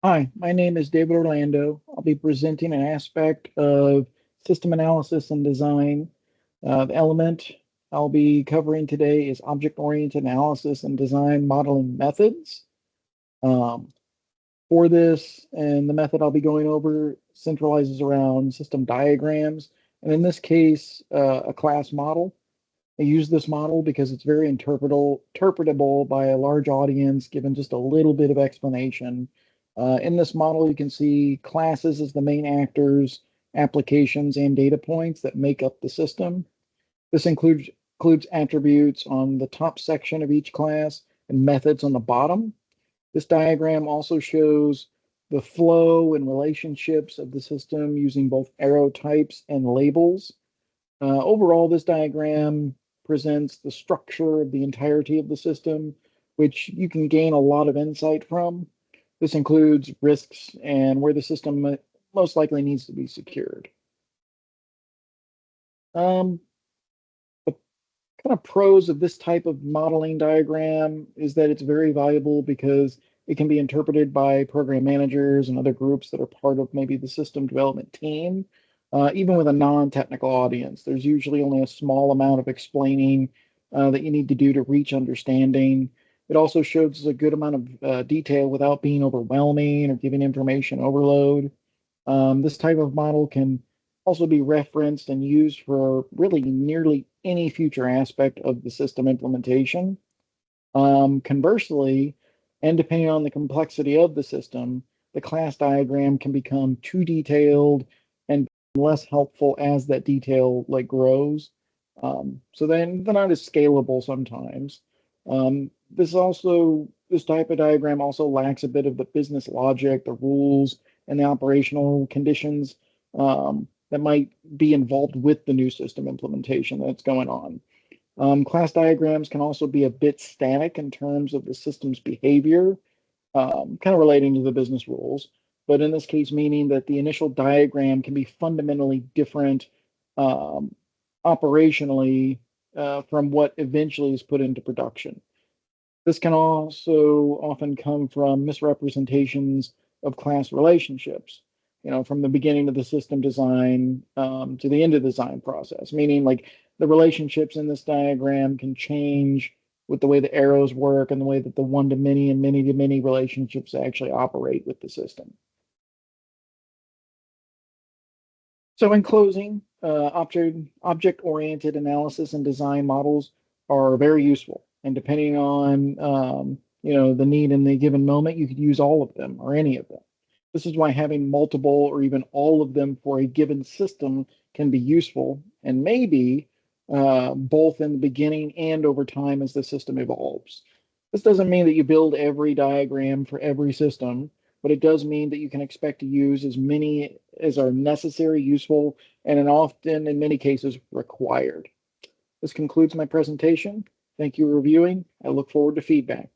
Hi, my name is David Orlando. I'll be presenting an aspect of system analysis and design. The element I'll be covering today is object-oriented analysis and design modeling methods. Um, for this, and the method I'll be going over centralizes around system diagrams, and in this case, a class model. I use this model because it's very interpretable by a large audience, given just a little bit of explanation. In this model, you can see classes as the main actors, applications, and data points that make up the system. This includes attributes on the top section of each class and methods on the bottom. This diagram also shows the flow and relationships of the system using both arrow types and labels. Overall, this diagram presents the structure of the entirety of the system, which you can gain a lot of insight from. This includes risks and where the system most likely needs to be secured. Um, the kind of pros of this type of modeling diagram is that it's very valuable because it can be interpreted by program managers and other groups that are part of maybe the system development team. Even with a non-technical audience, there's usually only a small amount of explaining that you need to do to reach understanding. It also shows a good amount of detail without being overwhelming or giving information overload. This type of model can also be referenced and used for really nearly any future aspect of the system implementation. Conversely, and depending on the complexity of the system, the class diagram can become too detailed and less helpful as that detail grows. So then they're not as scalable sometimes. This type of diagram also lacks a bit of the business logic, the rules, and the operational conditions that might be involved with the new system implementation that's going on. Class diagrams can also be a bit static in terms of the system's behavior, kind of relating to the business rules, but in this case, meaning that the initial diagram can be fundamentally different um, operationally from what eventually is put into production. This can also often come from misrepresentations of class relationships, from the beginning of the system design to the end of the design process, meaning like the relationships in this diagram can change with the way the arrows work and the way that the one to many and many to many relationships actually operate with the system. So in closing, object-oriented analysis and design models are very useful. And depending on the need in the given moment, you could use all of them or any of them. This is why having multiple or even all of them for a given system can be useful and maybe both in the beginning and over time as the system evolves. This doesn't mean that you build every diagram for every system, but it does mean that you can expect to use as many as are necessary, useful, and often, in many cases, required. This concludes my presentation. Thank you for reviewing. I look forward to feedback.